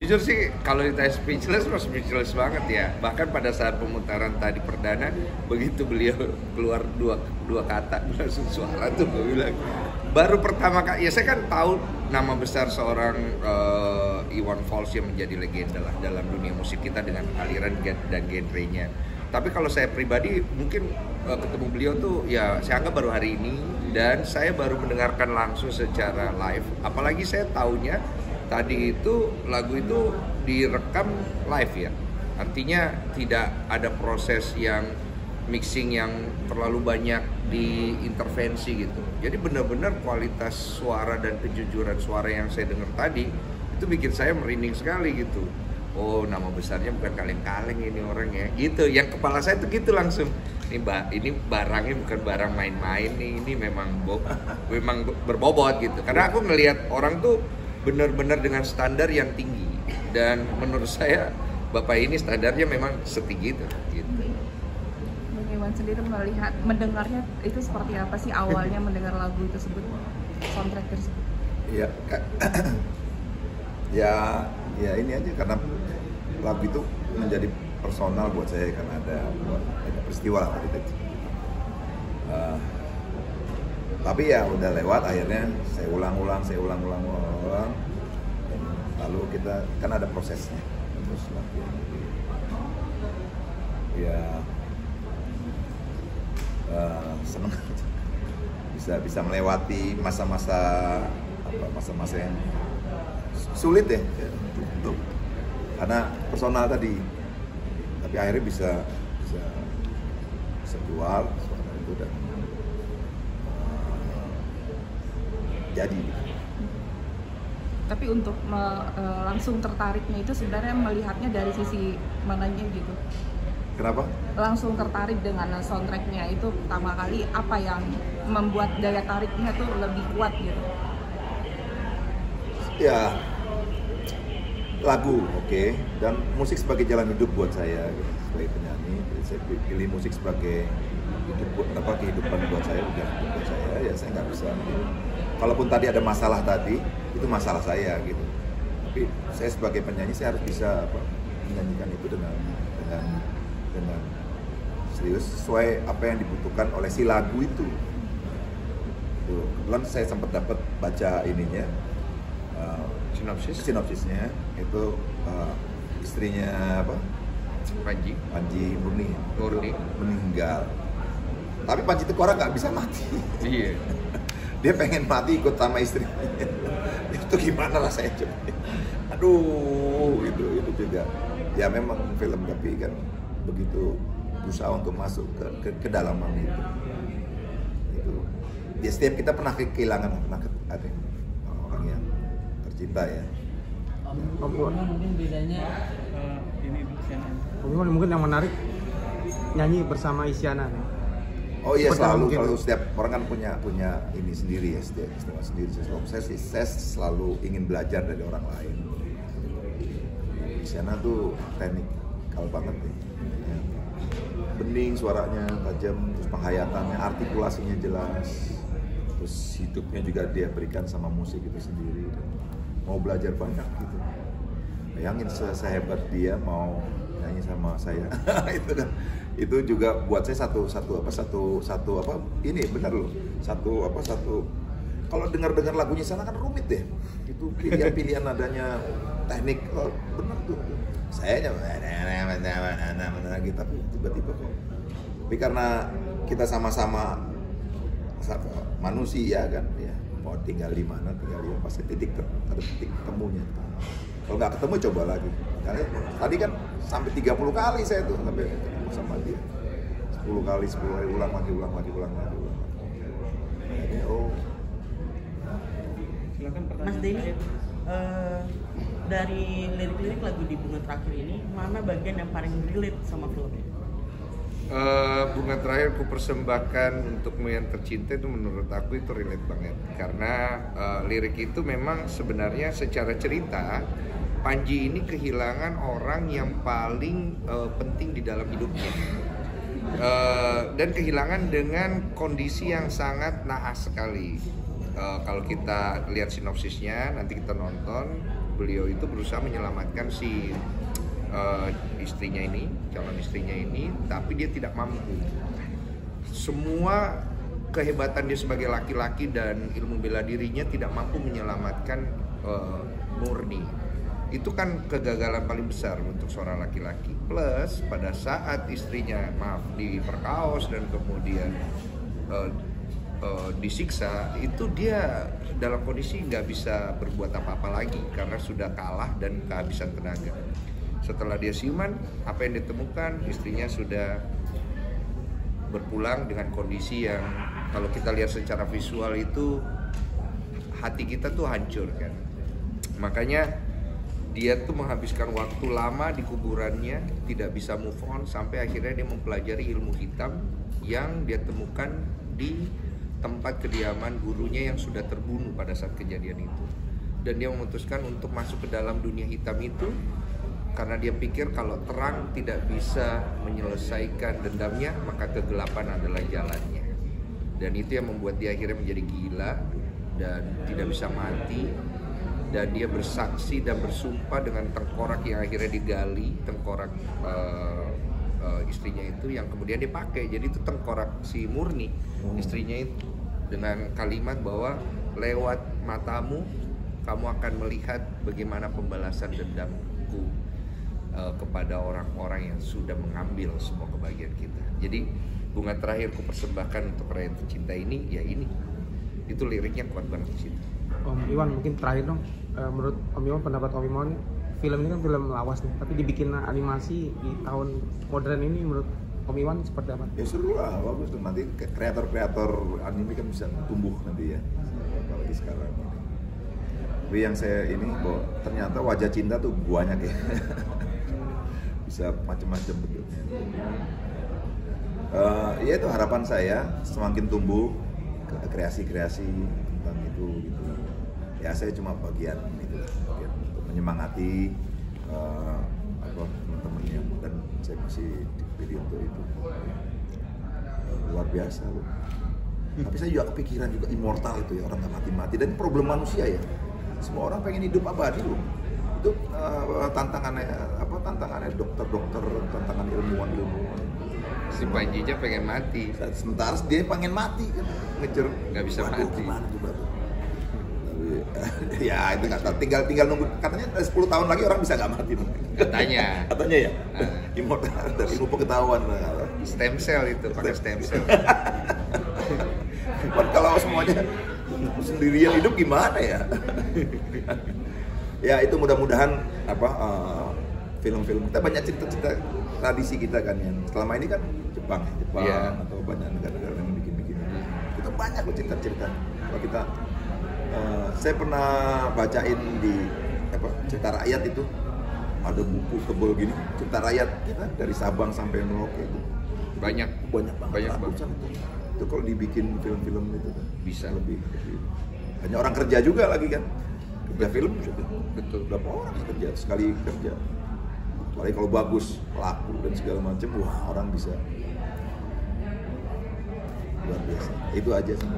Jujur sih kalau ditanya speechless, speechless banget ya. Bahkan pada saat pemutaran tadi perdana, begitu beliau keluar dua kata langsung suara tuh gue bilang. Baru pertama kali, ya saya kan tahu nama besar seorang Iwan Fals yang menjadi legenda lah dalam dunia musik kita dengan aliran dan genrenya. Tapi kalau saya pribadi mungkin ketemu beliau tuh ya saya anggap baru hari ini dan saya baru mendengarkan langsung secara live. Apalagi saya taunya tadi itu lagu itu direkam live ya. Artinya tidak ada proses yang mixing yang terlalu banyak diintervensi gitu. Jadi benar-benar kualitas suara dan kejujuran suara yang saya dengar tadi itu bikin saya merinding sekali gitu. Oh, nama besarnya bukan kaleng-kaleng ini orangnya. Gitu, yang kepala saya tuh gitu langsung. Ini barangnya bukan barang main-main nih. Ini memang berbobot gitu. Karena aku ngelihat orang tuh benar-benar dengan standar yang tinggi. Dan menurut saya Bapak ini standarnya memang setinggi itu gitu. Bang Iwan sendiri mendengarnya itu seperti apa sih awalnya mendengar lagu tersebut, soundtrack tersebut? Iya, ya ini aja karena lagu itu menjadi personal buat saya karena ada peristiwa lah tadi. Tapi ya udah lewat, akhirnya saya ulang-ulang. Lalu kita kan ada prosesnya, terus latihan. Ya seneng bisa melewati masa-masa yang sulit ya untuk karena personal tadi, tapi akhirnya bisa keluar suara itu dan jadi. Tapi untuk langsung tertariknya itu sebenarnya melihatnya dari sisi mananya gitu? Kenapa? Langsung tertarik dengan soundtracknya itu pertama kali apa yang membuat daya tariknya tuh lebih kuat gitu? Ya lagu oke. Dan musik sebagai jalan hidup buat saya gitu. Sebagai penyanyi, saya pilih musik sebagai kehidupan buat saya, jalan hidup buat saya. Ya saya nggak bisa. Kalaupun tadi ada masalah tadi, itu masalah saya gitu. Tapi saya sebagai penyanyi saya harus bisa menyanyikan itu dengan serius sesuai apa yang dibutuhkan oleh si lagu itu. Kebetulan saya sempat dapat baca ininya. Sinopsisnya itu istrinya Panji Murni meninggal. Tapi Panji Tengkorak nggak bisa mati. Iya. Dia pengen mati ikut sama istrinya. Itu gimana rasanya coba? Aduh, itu juga. Ya memang film tapi kan begitu berusaha untuk masuk ke kedalaman itu. Ya setiap kita pernah kehilangan ada orang yang tercinta ya. Om Iwan mungkin bedanya ini Om Iwan mungkin yang menarik nyanyi bersama Isyana nih. Oh iya, selalu setiap orang kan punya ini sendiri ya, setiap sendiri. Saya selalu ingin belajar dari orang lain. Isyana tuh teknikal banget ya. Bening suaranya, tajam, terus penghayatannya, artikulasinya jelas. Terus hidupnya juga dia berikan sama musik itu sendiri. Mau belajar banyak gitu. Bayangin sehebat dia mau nyanyi sama saya. itu juga buat saya satu ini benar loh. Satu kalau dengar lagunya sana kan rumit deh. Itu pilihan nadanya teknik benar tuh. Saya gitu tapi tiba-tiba kok. Tapi karena kita sama-sama manusia kan ya. Mau tinggal di mana, pasti ada titik temunya. Kalau nggak ketemu coba lagi. Makanya tadi kan sampai 30 kali saya tuh sampai ketemu sama dia. 10 kali ulang lagi. Jadi, Silakan pertanyaan. Mas Denny, dari lirik-lirik lagu di Bunga Terakhir ini, mana bagian yang paling relate sama filmnya? Bunga Terakhir ku persembahkan untukmu yang tercinta itu menurut aku itu relate banget karena lirik itu memang sebenarnya secara cerita Panji ini kehilangan orang yang paling penting di dalam hidupnya dan kehilangan dengan kondisi yang sangat naas sekali. Kalau kita lihat sinopsisnya nanti kita nonton beliau itu berusaha menyelamatkan si istrinya ini, calon istrinya ini, tapi dia tidak mampu. Semua kehebatan dia sebagai laki-laki dan ilmu bela dirinya tidak mampu menyelamatkan Murni. Itu kan kegagalan paling besar untuk seorang laki-laki. Plus pada saat istrinya diperkaos dan kemudian disiksa, itu dia dalam kondisi nggak bisa berbuat apa-apa lagi karena sudah kalah dan kehabisan tenaga. Setelah dia siuman, apa yang ditemukan, istrinya sudah berpulang dengan kondisi yang kalau kita lihat secara visual itu hati kita tuh hancur kan. Makanya dia tuh menghabiskan waktu lama di kuburannya, tidak bisa move on, sampai akhirnya dia mempelajari ilmu hitam yang dia temukan di tempat kediaman gurunya yang sudah terbunuh pada saat kejadian itu. Dan dia memutuskan untuk masuk ke dalam dunia hitam itu karena dia pikir kalau terang tidak bisa menyelesaikan dendamnya, maka kegelapan adalah jalannya. Dan itu yang membuat dia akhirnya menjadi gila dan tidak bisa mati. Dan dia bersaksi dan bersumpah dengan tengkorak yang akhirnya digali, tengkorak istrinya itu yang kemudian dipakai. Jadi itu tengkorak si Murni, istrinya itu, dengan kalimat bahwa lewat matamu kamu akan melihat bagaimana pembalasan dendamku kepada orang-orang yang sudah mengambil semua kebahagiaan kita. Jadi bunga terakhir ku persembahkan untuk rakyat tercinta ini, ya ini. Itu liriknya kuat banget di situ. Om Iwan, mungkin terakhir dong, menurut Om Iwan, pendapat Om Iwan, film ini kan film lawas nih, tapi dibikin animasi di tahun modern ini, menurut Om Iwan seperti apa? Ya seru lah, bagus tuh, nanti kreator-kreator anime kan bisa tumbuh nanti ya, apalagi sekarang. Tapi yang saya ini, bahwa ternyata wajah cinta tuh banyak ya, bisa macam-macam bentuknya. Ya itu harapan saya, semakin tumbuh kreasi-kreasi tentang itu gitu. Ya saya cuma bagian itu, bagian untuk menyemangati teman-teman yang dan saya masih dipilih untuk itu. Luar biasa loh. Tapi saya juga kepikiran juga immortal itu ya, orang nggak mati-mati, dan problem manusia ya. Semua orang pengen hidup abadi loh. Itu tantangannya dokter-dokter, tantangan ilmuwan. Si Panjinya pengen mati. Sementara dia pengen mati kan, ngejar nggak bisa mati. Gimana coba tuh? Tapi ya itu kata tinggal nunggu, katanya 10 tahun lagi orang bisa nggak mati. Katanya ya. Immortal dari ilmu pengetahuan. Stem cell itu, pakai stem cell. Kalau semuanya sendirian hidup gimana ya? Ya itu mudah-mudahan film-film kita banyak cerita-cerita tradisi kita kan yang selama ini kan Jepang yeah. Atau banyak negara-negara yang bikin itu banyak loh cerita-cerita. Kalau kita saya pernah bacain di Cerita Rakyat itu ada buku tebel gini, Cerita Rakyat kita dari Sabang sampai Merauke itu banyak banget. Itu kalau dibikin film-film itu kan bisa lebih. Hanya orang kerja juga lagi kan, kerja film juga. Betul. Berapa orang kerja sekali kerja. Apalagi kalau bagus, laku dan segala macam, wah orang bisa luar biasa. Itu aja sih.